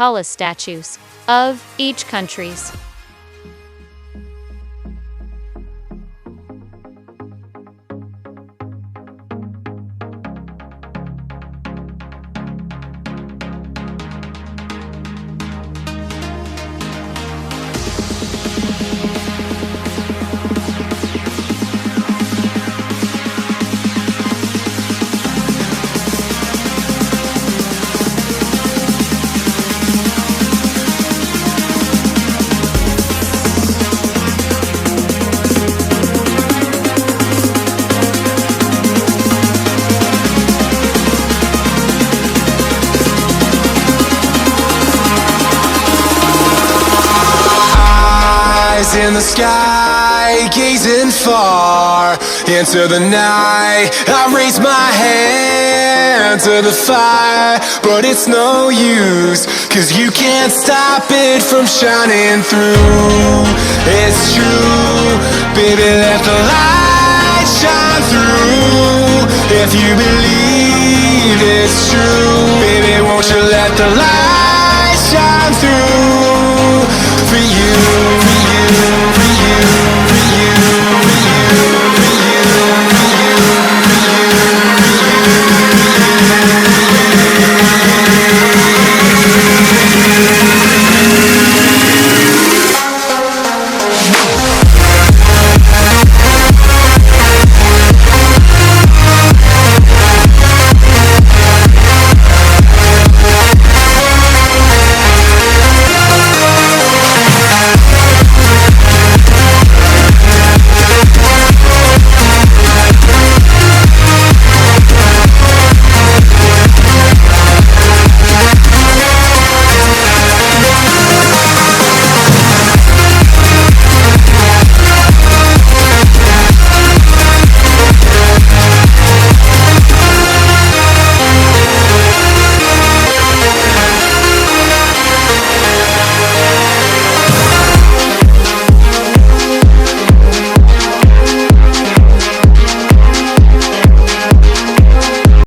tallest statues of each countries. In the sky, gazing far into the night, I raise my hand to the fire, but it's no use, 'cause you can't stop it from shining through. It's true, baby, let the light shine through. If you believe it's true, baby, won't you let the light shine through for you, for you.